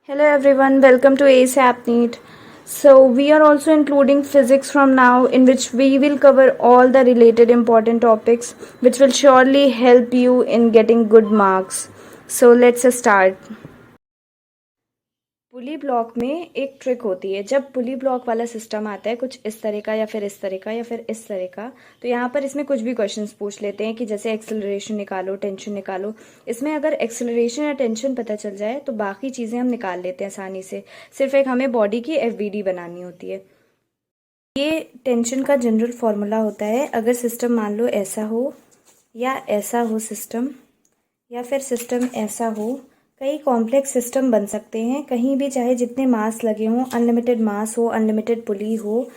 Hello everyone, welcome to ASAP NEET. So we are also including physics from now, in which we will cover all the related important topics which will surely help you in getting good marks. So let's start. Pulley block में एक trick होती है। जब पुली block वाला system आता है कुछ इस तरह का या फिर इस तरह का या फिर इस तरह का, तो यहाँ पर इसमें कुछ भी क्वेश्चंस पूछ लेते हैं कि जैसे एक्सेलरेशन निकालो, टेंशन निकालो। इसमें अगर एक्सेलरेशन या टेंशन पता चल जाए तो बाकी चीज़ें हम निकाल लेते हैं आसानी से। सिर्फ एक हमें बॉडी की एफबीडी बनानी होती है। ये टेंशन का जनरल फॉर्मूला होता है। अगर सिस्टम मान लो ऐसा हो या ऐसा हो सिस्टम, या फिर सिस्टम ऐसा हो, कई कॉम्प्लेक्स सिस्टम बन सकते हैं कहीं भी, चाहे जितने मास लगे हों, अनलिमिटेड मास हो, अनलिमिटेड पुली हो,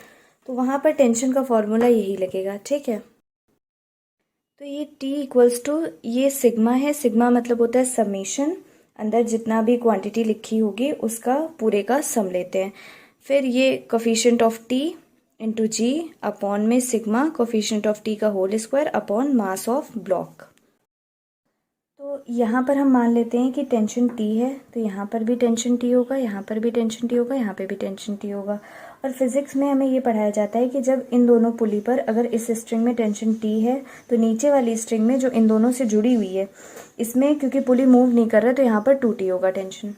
तो वहाँ पर टेंशन का फॉर्मूला यही लगेगा। ठीक है, तो ये T इक्वल्स टू ये सिग्मा है। सिग्मा मतलब होता है समेशन, अंदर जितना भी क्वांटिटी लिखी होगी उसका पूरे का सम लेते हैं। फिर ये coefficient of T into g upon में सिग्मा कोफिशिएंट ऑफ T का whole square upon mass of block. तो यहाँ पर हम मान लेते हैं कि टेंशन T है, तो यहाँ पर भी टेंशन T होगा, यहाँ पर भी टेंशन T होगा, यहाँ पे भी टेंशन T होगा। और फिजिक्स में हमें ये पढ़ाया जाता है कि जब इन दोनों पुली पर अगर इस स्ट्रिंग में टेंशन T है तो नीचे वाली स्ट्रिंग में जो इन दोनों से जुड़ी हुई है, इसमें क्योंकि पुली मूव नहीं कर रहा तो यहाँ पर 2T होगा टेंशन।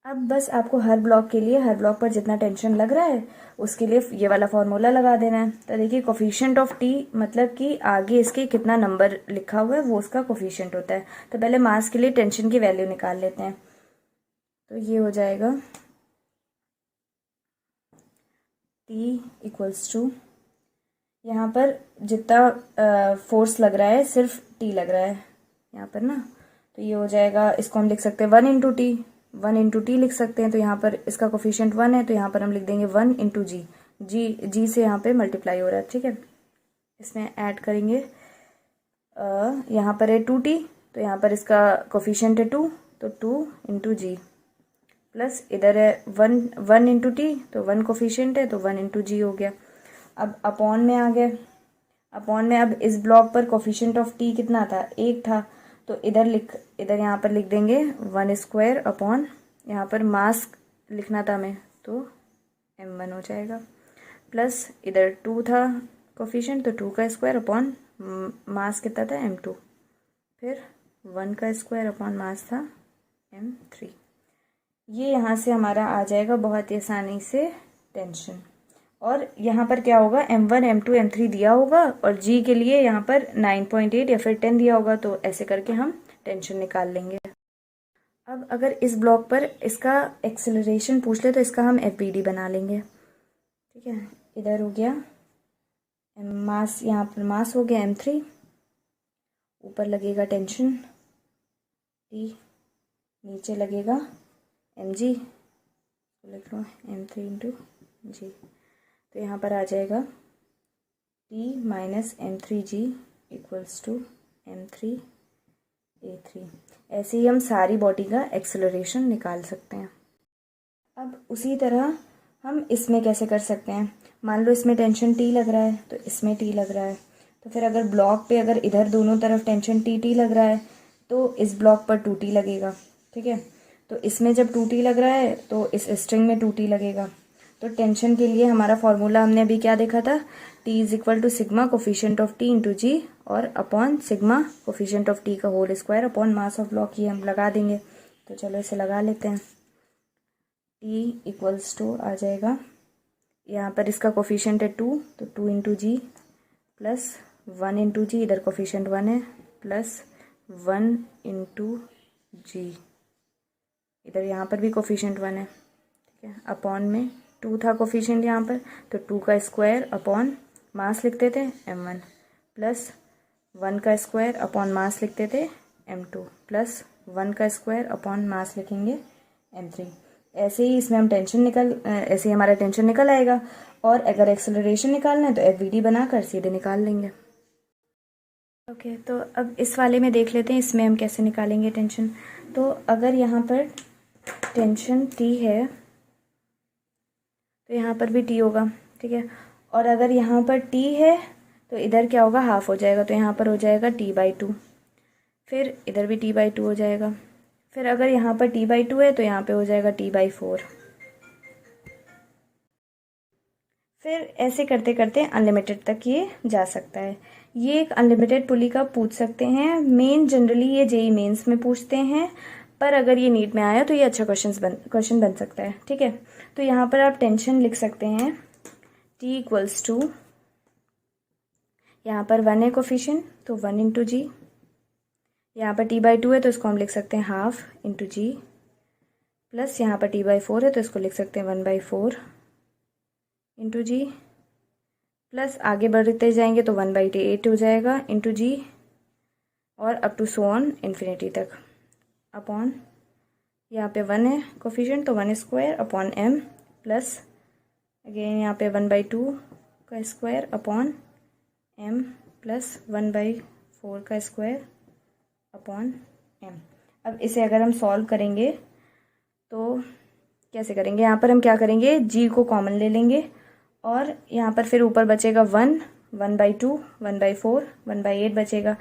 अब बस आपको हर ब्लॉक के लिए, हर ब्लॉक पर जितना टेंशन लग रहा है उसके लिए ये वाला फॉर्मूला लगा देना है। तो देखिए कोफिशिएंट ऑफ टी मतलब कि आगे इसके कितना नंबर लिखा हुआ है वो उसका कोफिशिएंट होता है। तो पहले मास के लिए टेंशन की वैल्यू निकाल लेते हैं। तो ये हो जाएगा टी इक्वल्स टू, यहाँ पर जितना फोर्स लग रहा है सिर्फ टी लग रहा है यहाँ पर ना, तो ये हो जाएगा, इसको हम लिख सकते हैं 1 इंटू टी लिख सकते हैं। तो यहाँ पर इसका कोफिशिएंट 1 है, तो यहाँ पर हम लिख देंगे 1 इंटू जी। जी से यहाँ पे मल्टीप्लाई हो रहा है। ठीक है, इसमें ऐड करेंगे, यहाँ पर है 2T, तो यहाँ पर इसका कोफिशिएंट है 2, तो 2 इंटू जी, प्लस इधर है 1 इंटू टी, तो 1 कोफिशिएंट है तो 1 इंटू जी हो गया। अब अपॉन में आ गया, अपॉन में अब इस ब्लॉक पर कोफिशिएंट ऑफ टी कितना था, 1 था, तो इधर यहाँ पर लिख देंगे 1 स्क्वायर अपॉन, यहाँ पर मास लिखना था हमें तो m1 हो जाएगा, प्लस इधर 2 था कोफिशिएंट तो 2 का स्क्वायर अपॉन मास कितना था m2, फिर 1 का स्क्वायर अपॉन मास था m3। ये यहाँ से हमारा आ जाएगा बहुत ही आसानी से टेंशन। और यहाँ पर क्या होगा, m1 m2 m3 दिया होगा और g के लिए यहाँ पर 9.8 या फिर 10 दिया होगा, तो ऐसे करके हम टेंशन निकाल लेंगे। अब अगर इस ब्लॉक पर इसका एक्सेलरेशन पूछ ले तो इसका हम एफबीडी बना लेंगे। ठीक है, इधर हो गया मास, यहाँ पर मास हो गया m3, ऊपर लगेगा टेंशन T, नीचे लगेगा mg, लिख लो m3 इंटू जी। तो यहाँ पर आ जाएगा T minus m3g equals to m3a3। ऐसे ही हम सारी बॉडी का एक्सेलरेशन निकाल सकते हैं। अब उसी तरह हम इसमें कैसे कर सकते हैं, मान लो इसमें टेंशन T लग रहा है तो इसमें T लग रहा है, तो फिर अगर ब्लॉक पे अगर इधर दोनों तरफ टेंशन T लग रहा है तो इस ब्लॉक पर 2T लगेगा। ठीक है, तो इसमें जब 2T लग रहा है तो इस स्ट्रिंग में 2T लगेगा। तो टेंशन के लिए हमारा फॉर्मूला हमने अभी क्या देखा था, T is equal to sigma coefficient of T into जी और upon sigma coefficient of T का whole square upon mass of block, ये हम लगा देंगे। तो चलो इसे लगा लेते हैं। T इक्वल्स टू आ जाएगा, यहाँ पर इसका कोफिशिएंट है 2, तो 2 इंटू जी प्लस 1 इंटू जी, इधर कोफिशिएंट 1 है, प्लस 1 इंटू जी, इधर यहाँ पर भी कोफिशिएंट 1 है। ठीक है, अपॉन में 2 था कोफिशिएंट यहाँ पर, तो 2 का स्क्वायर अपॉन मास लिखते थे m1, प्लस 1 का स्क्वायर अपॉन मास लिखते थे m2, प्लस 1 का स्क्वायर अपॉन मास लिखेंगे m3। ऐसे ही इसमें हम ऐसे ही हमारा टेंशन निकल आएगा। और अगर एक्सेलरेशन निकालना है तो एफबीडी बनाकर सीधे निकाल लेंगे। ओके, तो अब इस वाले में देख लेते हैं इसमें हम कैसे निकालेंगे टेंशन। तो अगर यहाँ पर टेंशन T है तो यहाँ पर भी T होगा। ठीक है, और अगर यहाँ पर T है तो इधर क्या होगा, हाफ हो जाएगा, तो यहाँ पर हो जाएगा T/2, फिर इधर भी T/2 हो जाएगा, फिर अगर यहाँ पर t/2 है तो यहाँ पे हो जाएगा t/4। फिर ऐसे करते करते अनलिमिटेड तक ये जा सकता है। ये एक अनलिमिटेड पुली का पूछ सकते हैं। मेन जनरली ये जेईई मेंस में पूछते हैं, पर अगर ये नीट में आया तो ये अच्छा क्वेश्चन बन सकता है। ठीक है, तो यहाँ पर आप टेंशन लिख सकते हैं t इक्वल्स टू, यहाँ पर 1 है कोफिशिएंट तो 1 इंटू जी, यहाँ पर t/2 है तो इसको हम लिख सकते हैं हाफ इंटू जी, प्लस यहाँ पर t/4 है तो इसको लिख सकते हैं 1/4 इंटू जी, प्लस आगे बढ़ते जाएंगे तो 1/8 हो जाएगा इंटू जी, और up to so on infinity तक, अपॉन यहाँ पे 1 है कोफिशिएंट तो 1 square upon m, plus again यहाँ पे 1/2 का स्क्वायर अपॉन m, प्लस 1/4 का स्क्वायर अपॉन m। अब इसे अगर हम सॉल्व करेंगे तो कैसे करेंगे, यहाँ पर हम क्या करेंगे, g को कॉमन ले लेंगे और यहाँ पर फिर ऊपर बचेगा 1, 1/2, 1/4, 1/8 बचेगा।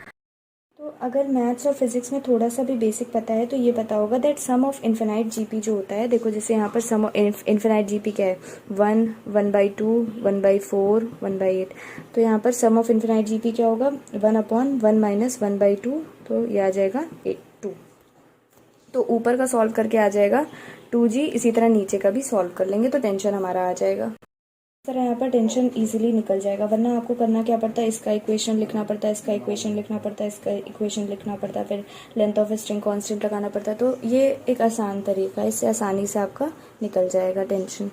तो अगर मैथ्स और फिजिक्स में थोड़ा सा भी बेसिक पता है तो ये पता होगा that sum of infinite GP जो होता है, देखो जैसे यहाँ पर सम ऑफ इन्फिनाइट जीपी क्या है, 1, 1/2, 1/4, 1/8, तो यहाँ पर सम ऑफ इन्फिनाइट जीपी क्या होगा, 1/1 माइनस 1/2, तो ये आ जाएगा 2। तो ऊपर का सॉल्व करके आ जाएगा 2g, इसी तरह नीचे का भी सॉल्व कर लेंगे तो टेंशन हमारा आ जाएगा। इस तरह यहाँ पर टेंशन इजीली निकल जाएगा, वरना आपको करना क्या पड़ता है, इसका इक्वेशन लिखना पड़ता है, इसका इक्वेशन लिखना पड़ता है, इसका इक्वेशन लिखना पड़ता है, फिर लेंथ ऑफ स्ट्रिंग कांस्टेंट लगाना पड़ता है। तो ये एक आसान तरीका है, इससे आसानी से आपका निकल जाएगा टेंशन।